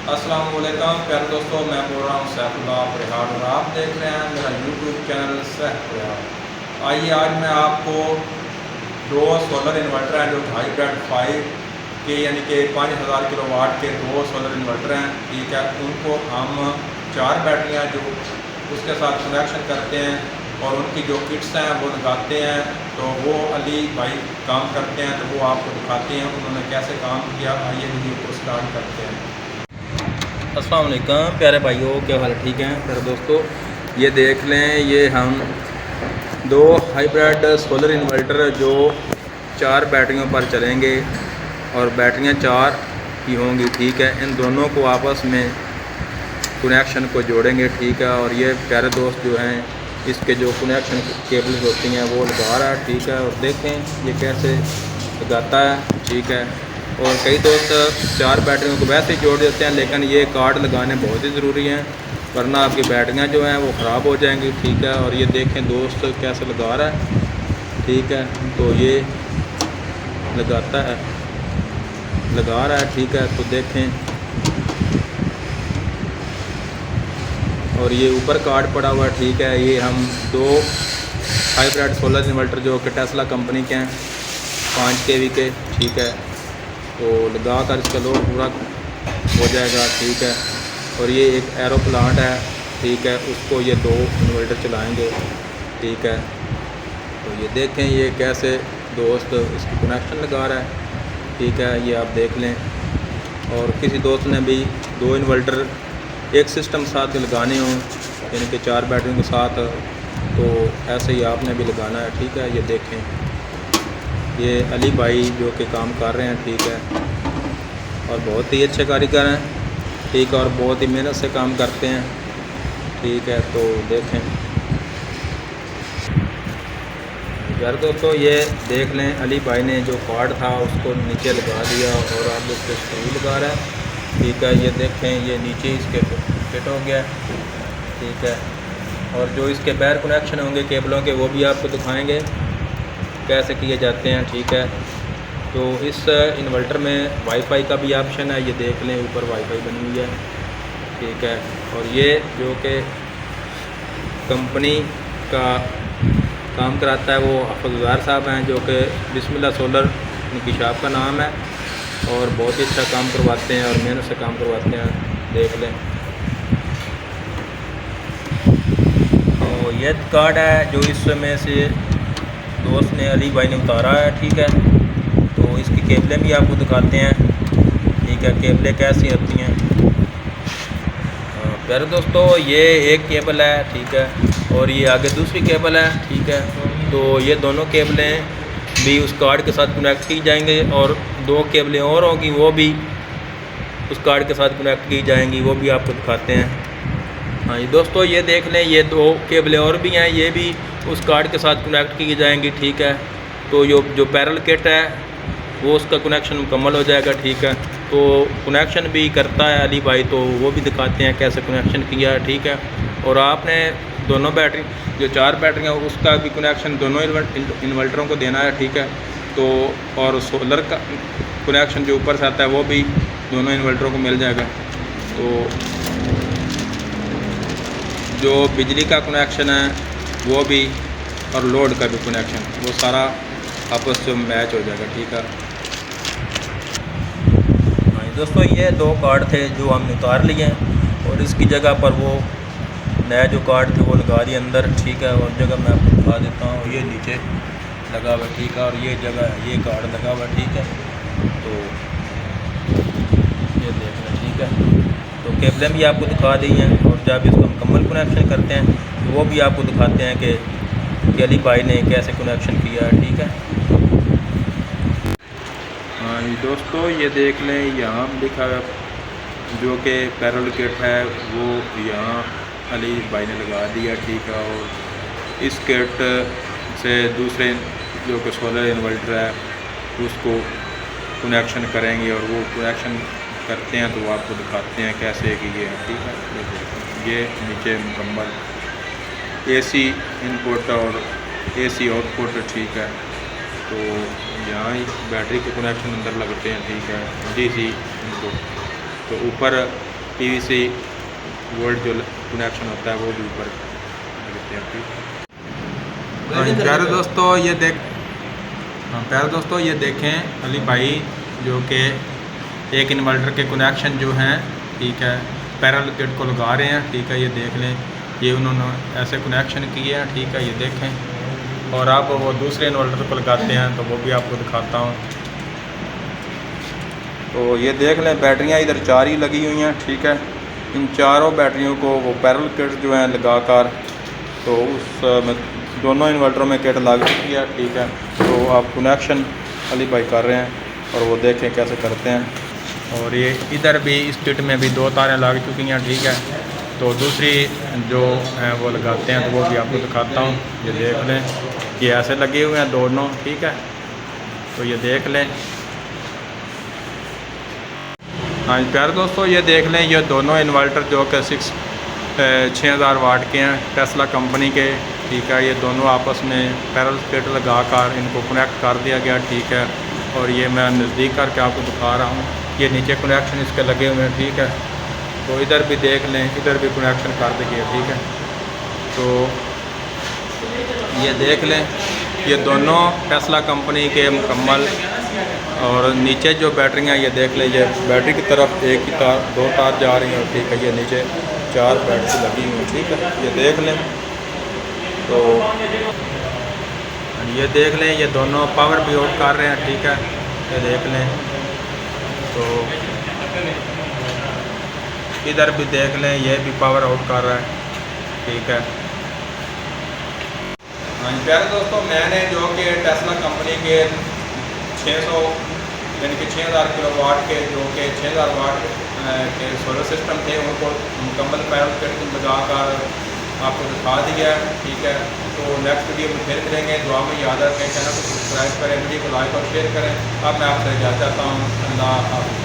अस्सलाम वालेकुम प्यारे दोस्तों, मैं बोल रहा हूँ सैफुल्लाह परिहार और आप देख रहे हैं मेरा यूट्यूब चैनल सैफ परिहार। आइए आज मैं आपको दो सोलर इन्वर्टर हैं जो हाइब्रिड 5 के यानी कि 5000 किलोवाट के दो सोलर इन्वर्टर हैं, ठीक है। उनको हम 4 बैटरियाँ जो उसके साथ कनेक्शन करते हैं और उनकी जो किट्स हैं वो लगाते हैं, तो वो अली भाई काम करते हैं, तो वो आपको दिखाते हैं उन्होंने कैसे काम किया। आइए वीडियो को स्टार्ट करते हैं। अस्सलाम वालेकुम प्यारे भाइयों, क्या हाल ठीक हैं प्यारे दोस्तों। ये देख लें, ये हम दो हाइब्रिड सोलर इन्वर्टर जो 4 बैटरियों पर चलेंगे और बैटरियां 4 ही होंगी, ठीक है। इन दोनों को आपस में कनेक्शन को जोड़ेंगे, ठीक है। और ये प्यारे दोस्त जो हैं इसके जो कनेक्शन केबल्स होती हैं वो लगा रहा है, ठीक है। और देखें ये कैसे लगाता है, ठीक है। और कई दोस्त 4 बैटरियों को वैसे ही जोड़ देते हैं, लेकिन ये कार्ड लगाने बहुत ही ज़रूरी हैं, वरना आपकी बैटरियां जो हैं वो ख़राब हो जाएंगी, ठीक है। और ये देखें दोस्त कैसे लगा रहा है, ठीक है। तो ये लगाता है, लगा रहा है, ठीक है। तो देखें, और ये ऊपर कार्ड पड़ा हुआ है, ठीक है। ये हम 2 हाइब्रिड सोलर इन्वर्टर जो कि टेस्ला कंपनी के हैं 5 kV के, ठीक है। तो लगा कर इसका लोड पूरा हो जाएगा, ठीक है। और ये एक एरो प्लांट है, ठीक है, उसको ये 2 इन्वर्टर चलाएंगे, ठीक है। तो ये देखें ये कैसे दोस्त इसकी कनेक्शन लगा रहा है, ठीक है। ये आप देख लें। और किसी दोस्त ने भी 2 इन्वर्टर एक सिस्टम साथ लगाने हों यानी कि 4 बैटरियों के साथ, तो ऐसे ही आपने भी लगाना है, ठीक है। ये देखें, ये अली भाई जो कि काम कर रहे हैं, ठीक है। और बहुत ही अच्छे कारीगर हैं, ठीक है। और बहुत ही मेहनत से काम करते हैं, ठीक है। तो देखें यार दोस्तों, ये देख लें अली भाई ने जो कार्ड था उसको नीचे लगा दिया और अब उस पर स्क्रू लगा रहा है, ठीक है। ये देखें, ये नीचे इसके फिट हो गया, ठीक है। और जो इसके बैर कनेक्शन होंगे केबलों के वो भी आपको दिखाएंगे कैसे किए जाते हैं, ठीक है। तो इस इन्वर्टर में वाईफाई का भी ऑप्शन है, ये देख लें ऊपर वाईफाई बनी हुई है, ठीक है। और ये जो कि कंपनी का काम कराता है वो हफ़ज़ुज़ार साहब हैं, जो कि बिस्मिल्लाह सोलर उनकी शॉप का नाम है, और बहुत ही अच्छा काम करवाते हैं और मेहनत से काम करवाते हैं, देख लें। तो ये कार्ड है जो इसमें से दोस्त ने अली भाई ने उतारा है, ठीक है। तो इसकी केबलें भी आपको दिखाते हैं, ठीक है, केबलें कैसी होती हैं। प्यारे दोस्तों, ये एक केबल है, ठीक है, और ये आगे दूसरी केबल है, ठीक है। तो ये दोनों केबलें भी उस कार्ड के साथ कनेक्ट की जाएंगे और 2 केबलें और होंगी वो भी उस कार्ड के साथ कनेक्ट की जाएंगी, वो भी आपको दिखाते हैं। हाँ जी दोस्तों, ये देख लें, ये 2 केबलें और भी हैं, ये भी उस कार्ड के साथ कनेक्ट की जाएंगी, ठीक है। तो जो पैरेलल किट है वो उसका कनेक्शन मुकम्मल हो जाएगा, ठीक है। तो कनेक्शन भी करता है अली भाई, तो वो भी दिखाते हैं कैसे कनेक्शन किया है, ठीक है। और आपने दोनों बैटरी जो 4 बैटरियाँ उसका भी कनेक्शन दोनों इन्वर्टरों को देना है, ठीक है। तो और सोलर का कनेक्शन जो ऊपर से आता है वो भी दोनों इन्वर्टरों को मिल जाएगा। तो जो बिजली का कनेक्शन है वो भी और लोड का भी कनेक्शन वो सारा आपस में मैच हो जाएगा, ठीक है। हाँ दोस्तों, ये 2 कार्ड थे जो हमने उतार लिए हैं और इसकी जगह पर वो नया जो कार्ड थे वो लगा दिए अंदर, ठीक है। और जगह मैं आपको दिखा देता हूँ, ये नीचे लगा हुआ, ठीक है। और ये जगह ये कार्ड लगा हुआ, ठीक है। तो ये देख लें, ठीक है। तो केबलें भी आपको दिखा दी हैं और जब इसको मुकम्मल कनेक्शन करते हैं तो वो भी आपको दिखाते हैं कि अली भाई ने कैसे कनेक्शन किया है, ठीक है। हाँ जी दोस्तों, ये देख लें, यहाँ लिखा है जो कि पैरेलल किट है वो यहाँ अली भाई ने लगा दिया, ठीक है। और इस किट से दूसरे जो कि सोलर इन्वर्टर है उसको कनेक्शन करेंगे और वो कनेक्शन करते हैं तो वो आपको दिखाते हैं कैसे कि ये, ठीक है। ये नीचे मुकम्मल AC इनपुट और AC आउटपुट, ठीक है। तो यहाँ बैटरी के कनेक्शन अंदर लगते हैं, ठीक है, DC इनपुट। तो ऊपर PVC वोल्ट जो कनेक्शन होता है वो भी ऊपर लगते हैं। प्यारे दोस्तों ये देखें अली भाई जो कि एक इन्वर्टर के कनेक्शन जो हैं, ठीक है, पैरेलल किट को लगा रहे हैं। ठीक है, ये देख लें, ये उन्होंने ऐसे कनेक्शन किए हैं। ठीक है, ये देखें। और अब वो दूसरे इन्वर्टर को लगाते हैं तो वो भी आपको दिखाता हूँ। तो ये देख लें, बैटरियाँ इधर 4 ही लगी हुई हैं। ठीक है, इन चारों बैटरियों को वो पैरेलल किट जो हैं लगाकर तो उस दोनों इन्वर्टरों में किट लग चुकी है। ठीक है, तो आप कनेक्शन अली भाई कर रहे हैं और वो देखें कैसे करते हैं। और ये इधर भी इस किट में भी 2 तारें लग चुकी हैं। ठीक है, तो दूसरी जो है वो लगाते हैं तो वो भी आपको दिखाता हूँ। ये देख लें, ये ऐसे लगे हुए हैं दोनों। ठीक है, तो ये देख लें। हाँ प्यारे दोस्तों, ये देख लें, ये दोनों इन्वर्टर जो कि 6000 वाट के हैं, टेस्ला कंपनी के। ठीक है, ये दोनों आपस में पैरेलल किट लगा कर इनको कनेक्ट कर दिया गया। ठीक है, और ये मैं नज़दीक करके आपको दिखा रहा हूँ। ये नीचे कनेक्शन इसके लगे हुए हैं। ठीक है, तो इधर भी देख लें, इधर भी कनेक्शन कर दिए। ठीक है, तो ये देख लें, ये दोनों टेस्ला कंपनी के मुकम्मल। और नीचे जो बैटरियाँ ये देख लें, ये बैटरी की तरफ एक ही तार 2 तार जा रही हैं। ठीक है, ये नीचे 4 बैटरी लगी हुई हैं। ठीक है, ये देख लें। तो ये देख लें, ये दोनों पावर भी आउट कर रहे हैं। ठीक है, ये देख लें। तो इधर भी देख लें, ये भी पावर आउट कर रहा है। ठीक है, हाँ प्यारे दोस्तों, मैंने जो कि टेस्ला कंपनी के 600 यानी कि 6000 किलोवाट के जो कि 6000 वाट के सोलर सिस्टम थे उनको मुकम्मल पैरेलल किट लगाकर आपको दिखा दिया है। ठीक है, तो नेक्स्ट वीडियो में फिर मिलेंगे। दुआ में याद रखें, चैनल को सब्सक्राइब करें, वीडियो को लाइक और शेयर करें। अब मैं आपसे इजाज़त चाहता हूँ। अल्लाह हाफ़िज़।